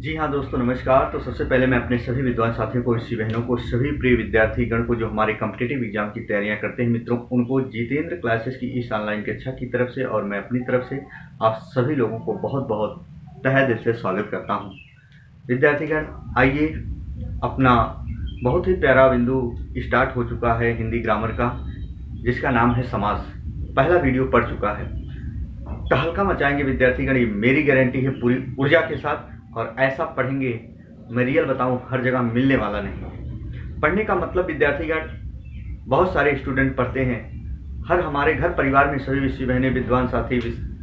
जी हाँ दोस्तों, नमस्कार। तो सबसे पहले मैं अपने सभी विद्वान साथियों को, ऋषि बहनों को, सभी प्रिय विद्यार्थीगण को जो हमारे कॉम्पिटिटिव एग्जाम की तैयारियां करते हैं मित्रों, उनको जितेंद्र क्लासेस की इस ऑनलाइन कक्षा की तरफ से और मैं अपनी तरफ से आप सभी लोगों को बहुत बहुत तहे दिल से स्वागत करता हूँ। विद्यार्थीगण, आइए, अपना बहुत ही प्यारा बिंदु स्टार्ट हो चुका है हिंदी ग्रामर का, जिसका नाम है समास। पहला वीडियो पढ़ चुका है। तहलका मचाएंगे विद्यार्थीगण, ये मेरी गारंटी है पूरी ऊर्जा के साथ। और ऐसा पढ़ेंगे, मैं रियल बताऊं, हर जगह मिलने वाला नहीं। पढ़ने का मतलब विद्यार्थीगण, बहुत सारे स्टूडेंट पढ़ते हैं, हर हमारे घर परिवार में सभी ऋषि बहनें, विद्वान साथी,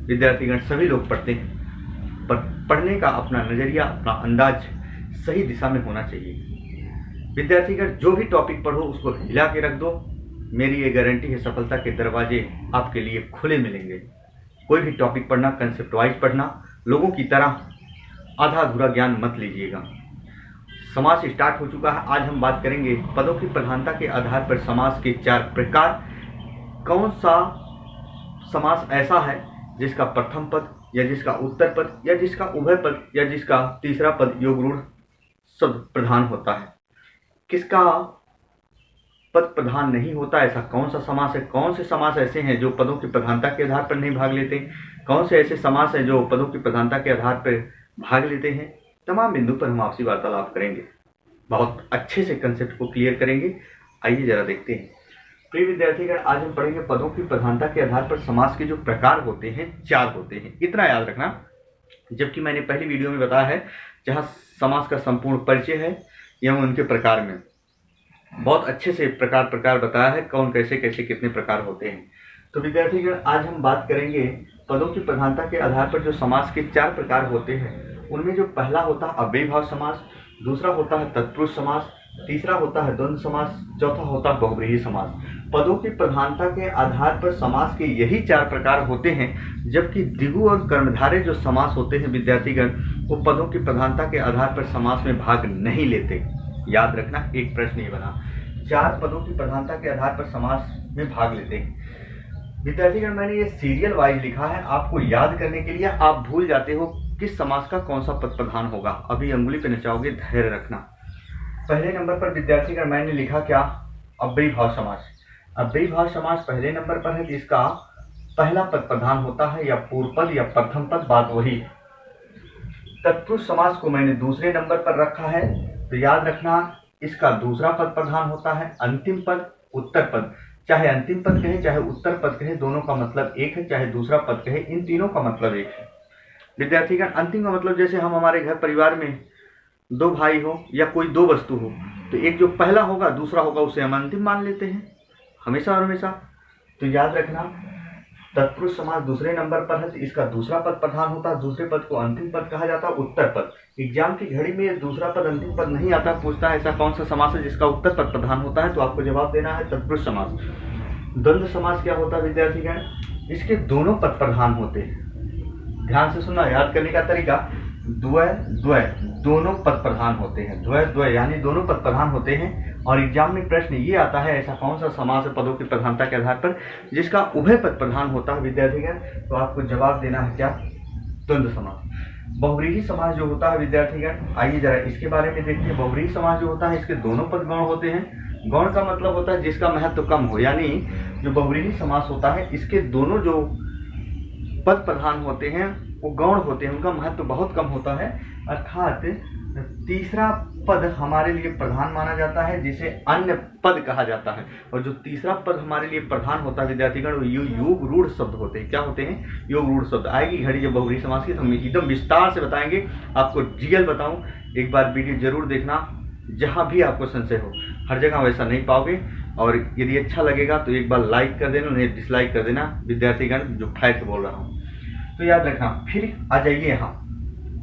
विद्यार्थीगण सभी लोग पढ़ते हैं, पर पढ़ने का अपना नज़रिया, अपना अंदाज सही दिशा में होना चाहिए। विद्यार्थीगण, जो भी टॉपिक पढ़ो उसको हिला के रख दो, मेरी ये गारंटी है सफलता के दरवाजे आपके लिए खुले मिलेंगे। कोई भी टॉपिक पढ़ना, कंसेप्ट वाइज पढ़ना, लोगों की तरह आधा अधूरा ज्ञान मत लीजिएगा। समास स्टार्ट हो चुका है। आज हम बात करेंगे पदों की प्रधानता के आधार पर समास के 4 प्रकार। कौन सा समास ऐसा है जिसका प्रथम पद या जिसका उत्तर पद या जिसका उभय पद या जिसका तीसरा पद योग रूढ़ शब्द प्रधान होता है, किसका पद प्रधान नहीं होता, ऐसा कौन सा समास है। कौन से समास ऐसे हैं जो पदों की प्रधानता के आधार पर नहीं भाग लेते, कौन से ऐसे समास हैं जो पदों की प्रधानता के आधार पर भाग लेते हैं। तमाम बिंदु पर हम आपसी वार्तालाप करेंगे, बहुत अच्छे से कंसेप्ट को क्लियर करेंगे। आइए जरा देखते हैं। प्रिय विद्यार्थीगण, आज हम पढ़ेंगे पदों की प्रधानता के आधार पर समास के जो प्रकार होते हैं, 4 होते हैं। इतना याद रखना, जबकि मैंने पहली वीडियो में बताया है जहां समास का संपूर्ण परिचय है एवं उनके प्रकार में बहुत अच्छे से प्रकार बताया है, कौन कैसे कैसे कितने प्रकार होते हैं। तो विद्यार्थीगण, आज हम बात करेंगे पदों की प्रधानता के आधार पर जो समास के 4 प्रकार होते हैं। उनमें जो पहला होता है अव्ययीभाव समास, दूसरा होता है तत्पुरुष समास, तीसरा होता है द्वंद्व समास, चौथा होता है बहुव्रीहि समास। पदों की प्रधानता के आधार पर समास के यही 4 प्रकार होते हैं, जबकि द्विगु और कर्मधारय जो समास होते हैं विद्यार्थीगण, वो पदों की प्रधानता के आधार पर समास में भाग नहीं लेते। याद रखना, एक प्रश्न ये बना, 4 पदों की प्रधानता के आधार पर समास में भाग लेते हैं। विद्यार्थीगण, मैंने ये सीरियल वाइज लिखा है आपको याद करने के लिए। आप भूल जाते हो किस समास का कौन सा पद प्रधान होगा, अभी अंगुली पे नचाओगे, धैर्य रखना। पहले नंबर पर विद्यार्थीगण मैंने लिखा क्या, अव्ययीभाव समास। अव्ययीभाव समास पहले नंबर पर है, जिसका पहला पद प्रधान होता है, या पूर्व पद या प्रथम पद, बात वही है। तत्पुरुष समास को मैंने दूसरे नंबर पर रखा है, तो याद रखना इसका दूसरा पद प्रधान होता है। अंतिम पद, उत्तर पद, चाहे अंतिम पद कहे चाहे उत्तर पद कहे, दोनों का मतलब एक है, चाहे दूसरा पद कहे, इन तीनों का मतलब एक है। विद्यार्थीगण, अंतिम का मतलब जैसे हम हमारे घर परिवार में 2 भाई हो या कोई 2 वस्तु हो, तो एक जो पहला होगा दूसरा होगा उसे हम अंतिम मान लेते हैं हमेशा और हमेशा। तो याद रखना, तत्पुरुष समास दूसरे नंबर पर है, तो इसका दूसरा पद प्रधान होता है। दूसरे पद को अंतिम पद कहा जाता है, उत्तर पद। एग्जाम की घड़ी में दूसरा पद अंतिम पद नहीं आता, पूछता है ऐसा कौन सा समास है जिसका उत्तर पद प्रधान होता है, तो आपको जवाब देना है तत्पुरुष समास। द्वंद्व समास क्या होता है विद्यार्थीगण, इसके दोनों पद प्रधान होते हैं। ध्यान से सुनना, याद करने का तरीका, द्वय द्वय दोनों पद प्रधान होते हैं। द्वय द्वय यानी दोनों पद प्रधान होते हैं। और एग्जाम में प्रश्न ये आता है ऐसा कौन सा समास है पदों की प्रधानता के आधार पर जिसका उभय पद प्रधान होता है विद्यार्थीगण, तो आपको जवाब देना है क्या, द्वंद्व समास। बहुव्रीहि समास जो होता है विद्यार्थीगण, आइए जरा इसके बारे में देखते हैं। बहुव्रीहि समास जो होता है, इसके दोनों पद गौण होते हैं। गौण का मतलब होता है जिसका महत्व कम हो, यानी जो बहुव्रीहि समास होता है इसके दोनों जो पद प्रधान होते हैं वो गौण होते हैं, उनका महत्व बहुत कम होता है। अर्थात तीसरा पद हमारे लिए प्रधान माना जाता है, जिसे अन्य पद कहा जाता है। और जो तीसरा पद हमारे लिए प्रधान होता है विद्यार्थीगण, वो योग रूढ़ शब्द होते हैं। क्या होते हैं, योग रूढ़ शब्द। आएगी घड़ी जब बहुव्रीहि समास की तो हम एकदम विस्तार से बताएंगे, आपको रियल बताऊं, एक बार वीडियो जरूर देखना। जहां भी आपको संशय हो, हर जगह वैसा नहीं पाओगे। और यदि अच्छा लगेगा तो एक बार लाइक कर देना, उन्हें डिसलाइक कर देना विद्यार्थीगण, जो फैक्ट बोल रहा हूँ। तो याद रखना। फिर आ जाइए यहाँ,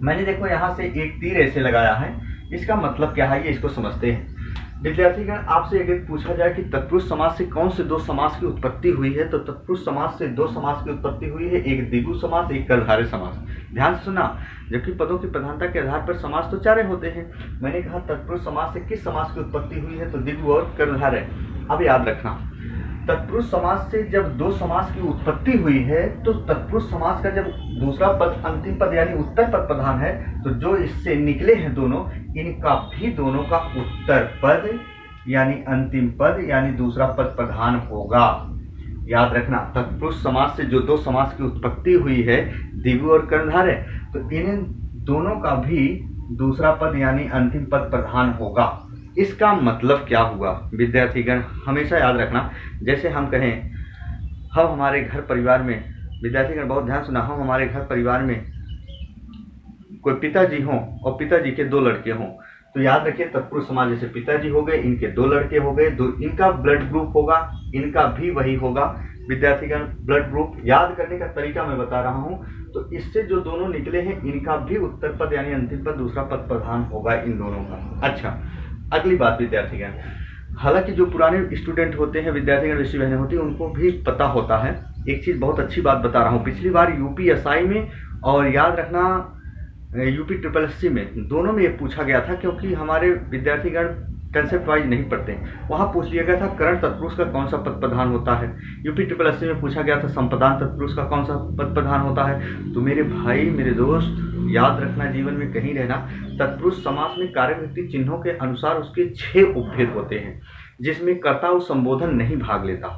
मैंने देखो यहाँ से एक तीर ऐसे लगाया है, इसका मतलब क्या है ये इसको समझते हैं। विद्यार्थीगण, आपसे अगर पूछा जाए कि तत्पुरुष समास से कौन से 2 समास की उत्पत्ति हुई है, तो तत्पुरुष समास से 2 समास की उत्पत्ति हुई है, एक द्विगु समास, एक कर्मधारय समास। ध्यान से सुना, जबकि पदों की प्रधानता के आधार पर समास तो 4 होते हैं। मैंने कहा तत्पुरुष समास से किस समास की उत्पत्ति हुई है, तो द्विगु और कर्मधारय। अब याद रखना, तत्पुरुष समास से जब दो समास की उत्पत्ति हुई है तो तत्पुरुष समास का जब दूसरा पद अंतिम पद यानी उत्तर पद प्रधान है तो जो इससे निकले हैं दोनों, इनका भी दोनों का उत्तर पद यानी अंतिम पद यानी दूसरा पद प्रधान होगा। याद रखना, तत्पुरुष समास से जो दो समास की उत्पत्ति हुई है दिगु और कर्णधारय, तो इन दोनों का भी दूसरा पद यानी अंतिम पद प्रधान होगा। इसका मतलब क्या हुआ विद्यार्थीगण, हमेशा याद रखना। जैसे हम कहें हम हमारे घर परिवार में, विद्यार्थीगण बहुत ध्यान सुना, हम हमारे घर परिवार में कोई पिताजी हों और पिताजी के दो लड़के हों, तो याद रखिए तत्पुरुष समास जैसे पिताजी हो गए, इनके दो लड़के हो गए, दो इनका ब्लड ग्रुप होगा, इनका भी वही होगा। विद्यार्थीगण ब्लड ग्रुप याद करने का तरीका मैं बता रहा हूं, तो इससे जो दोनों निकले हैं इनका भी उत्तर पद यानी अंतिम पद दूसरा पद प्रधान होगा इन दोनों का। अच्छा, अगली बात विद्यार्थीगण, हालांकि जो पुराने स्टूडेंट होते हैं विद्यार्थीगण, ऋषि बहनें होती हैं, उनको भी पता होता है। एक चीज बहुत अच्छी बात बता रहा हूँ, पिछली बार यूपीएसआई में और याद रखना यूपी ट्रिपल एससी में, दोनों में ये पूछा गया था, क्योंकि हमारे विद्यार्थीगण कंसेप्ट वाइज नहीं पढ़ते। वहाँ पूछ लिया गया था करण तत्पुरुष का कौन सा पद प्रधान होता है। यूपी ट्रिपल एससी में पूछा गया था संप्रदान तत्पुरुष का कौन सा पद प्रधान होता है। तो मेरे भाई मेरे दोस्त, याद रखना, जीवन में कहीं रहना, तत्पुरुष समास में कार्य व्यक्ति चिन्हों के अनुसार उसके 6 उपभेद होते हैं, जिसमें कर्ता और संबोधन नहीं भाग लेता।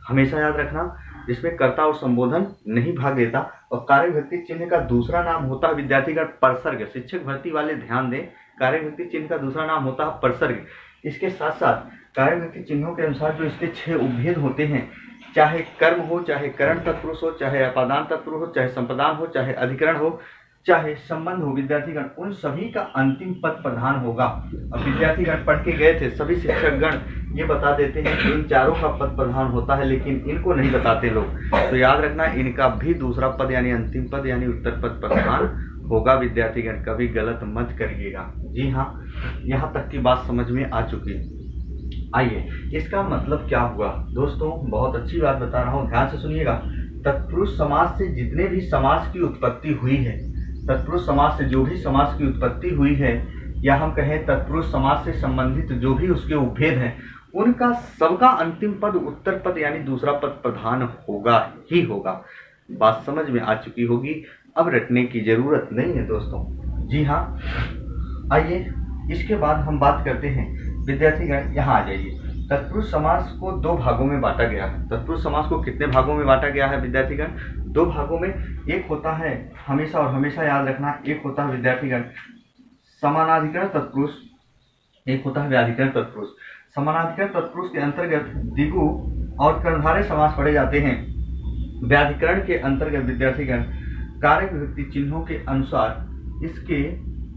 हमेशा याद रखना, जिसमें कर्ता और संबोधन नहीं भाग लेता। और कार्य व्यक्ति चिन्ह का दूसरा नाम होता है विद्यार्थीगण परसर्ग। शिक्षक भर्ती वाले ध्यान दें, कार्य व्यक्ति चिन्ह का दूसरा नाम होता है परसर्ग। इसके साथ साथ कार्य व्यक्ति चिन्हों के अनुसार जो इसके 6 उपभेद होते हैं, चाहे कर्म हो, चाहे करण तत्पुरुष हो, चाहे अपादान तत्पुरुष हो, चाहे संप्रदान हो, चाहे अधिकरण हो, चाहे संबंध हो, विद्यार्थीगण उन सभी का अंतिम पद प्रधान होगा। अब विद्यार्थीगण पढ़ के गए थे, सभी शिक्षकगण ये बता देते हैं कि इन चारों का पद प्रधान होता है, लेकिन इनको नहीं बताते लोग। तो याद रखना, इनका भी दूसरा पद यानी अंतिम पद यानी उत्तर पद प्रधान होगा। विद्यार्थीगण कभी गलत मत करिएगा। जी हाँ, यहाँ तक की बात समझ में आ चुकी है। आइए, इसका मतलब क्या हुआ दोस्तों, बहुत अच्छी बात बता रहा हूँ, ध्यान से सुनिएगा। तत्पुरुष समास से जितने भी समास की उत्पत्ति हुई है, तत्पुरुष समास से जो भी समास की उत्पत्ति हुई है, या हम कहें तत्पुरुष समास से संबंधित जो भी उसके उपभेद हैं, उनका सबका अंतिम पद उत्तर पद यानी दूसरा पद प्रधान होगा ही होगा। बात समझ में आ चुकी होगी, अब रटने की जरूरत नहीं है दोस्तों। जी हाँ, आइए इसके बाद हम बात करते हैं विद्यार्थीगण, यहाँ आ जाइए। तत्पुरुष समास को 2 भागों में बांटा गया है। तत्पुरुष समास को कितने भागों में बांटा गया है विद्यार्थीगण? 2 भागों में। एक होता है, हमेशा और हमेशा याद रखना, एक होता है विद्यार्थीगण समानाधिकरण तत्पुरुष, एक होता है व्याधिकरण तत्पुरुष। समानाधिकरण तत्पुरुष के अंतर्गत दिगु और कर्णधारय समास पढ़े जाते हैं। व्याधिकरण के अंतर्गत विद्यार्थीगण कारक विभक्ति चिन्हों के अनुसार इसके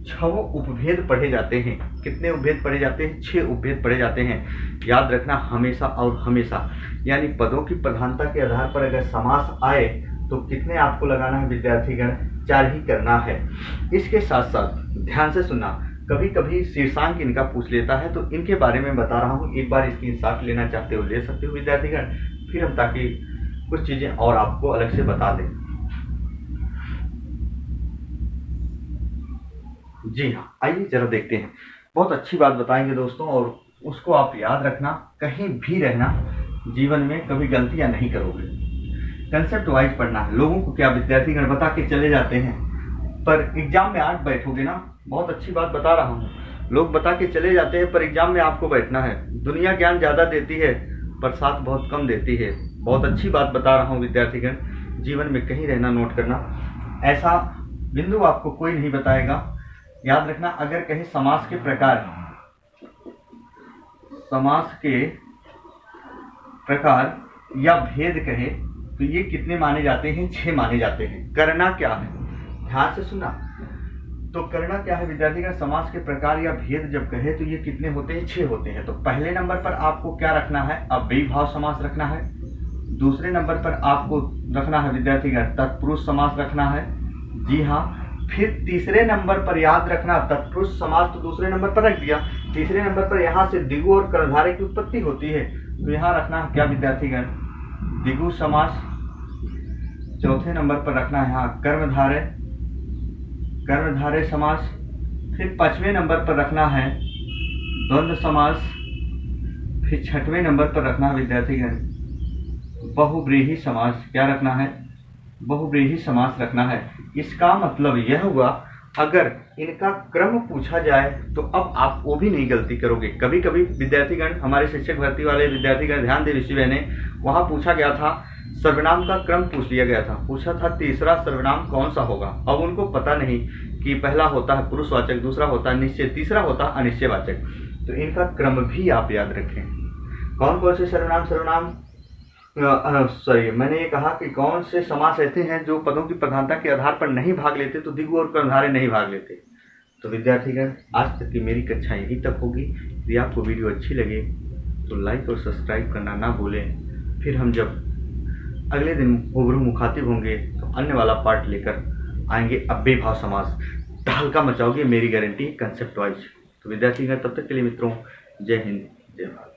6 उपभेद पढ़े जाते हैं। कितने उपभेद पढ़े जाते हैं? 6 उपभेद पढ़े जाते हैं। याद रखना, हमेशा और हमेशा, यानी पदों की प्रधानता के आधार पर अगर समास आए तो कितने आपको लगाना है विद्यार्थीगण? 4 ही करना है। इसके साथ साथ ध्यान से सुनना, कभी कभी शीर्षांक इनका पूछ लेता है, तो इनके बारे में बता रहा हूँ। एक बार इसकी शॉट लेना चाहते हो ले सकते हो विद्यार्थीगण, फिर हम ताकि कुछ चीजें और आपको अलग से बता दें। जी हाँ, आइए जरा देखते हैं। बहुत अच्छी बात बताएंगे दोस्तों, और उसको आप याद रखना, कहीं भी रहना, जीवन में कभी गलतियां नहीं करोगे। कंसेप्ट वाइज पढ़ना है। लोगों को क्या विद्यार्थीगण बता के चले जाते हैं, पर एग्जाम में आज बैठोगे ना, बहुत अच्छी बात बता रहा हूँ, लोग बता के चले जाते हैं पर एग्जाम में आपको बैठना है। दुनिया ज्ञान ज्यादा देती है पर साथ बहुत कम देती है। बहुत अच्छी बात बता रहा हूँ विद्यार्थीगण, जीवन में कहीं रहना, नोट करना, ऐसा बिंदु आपको कोई नहीं बताएगा। याद रखना, अगर कहे समास के प्रकार, समास के प्रकार या भेद कहे तो ये कितने माने जाते हैं? 6 माने जाते हैं। करना क्या है, ध्यान से सुना, तो करना क्या है विद्यार्थीगण? समास के प्रकार या भेद जब कहे तो ये कितने होते हैं? 6 होते हैं। तो पहले नंबर पर आपको क्या रखना है? अव्ययी भाव समास रखना है। दूसरे नंबर पर आपको रखना है विद्यार्थीगण तत्पुरुष समास रखना है। जी हाँ, फिर तीसरे नंबर पर याद रखना, तत्पुरुष समास तो दूसरे नंबर पर रख दिया, तीसरे नंबर पर यहाँ से दिगु और कर्णधारय की उत्पत्ति होती है, तो यहाँ रखना है क्या विद्यार्थीगण? दिगु समास। चौथे नंबर पर रखना है यहाँ कर्मधारय, कर्मधारय समास। फिर 5वें नंबर पर रखना है द्वंद्व समास। फिर 6वें नंबर पर रखना है विद्यार्थीगण बहुव्रीहि समास क्या रखना है? बहुव्रीहि समास रखना है। इसका मतलब यह हुआ, अगर इनका क्रम पूछा जाए तो अब आप वो भी नहीं गलती करोगे। कभी कभी विद्यार्थीगण, हमारे शिक्षक भर्ती वाले विद्यार्थीगण, ध्यान दे ऋषि बहने, वहां पूछा गया था सर्वनाम का क्रम पूछ लिया गया था, पूछा था तीसरा सर्वनाम कौन सा होगा। अब उनको पता नहीं कि पहला होता है पुरुषवाचक, दूसरा होता है निश्चय, तीसरा होता है अनिश्चयवाचक। तो इनका क्रम भी आप याद रखें। कौन कौन से सर्वनाम मैंने ये कहा कि कौन से समास ऐसे हैं जो पदों की प्रधानता के आधार पर नहीं भाग लेते, तो दिगु और कर्णधारे नहीं भाग लेते। तो विद्यार्थीगण, आज तक की मेरी कक्षा यहीं तक होगी। यदि आपको वीडियो अच्छी लगे तो लाइक और सब्सक्राइब करना ना भूलें। फिर हम जब अगले दिन रूबरू मुखातिब होंगे तो अन्य वाला पार्ट लेकर आएंगे। अव्ययी भाव समास तहलका मचाओगे, मेरी गारंटी कंसेप्ट वाइज। तो विद्यार्थीगण, तब तक के लिए मित्रों, जय हिंद, जय भारत।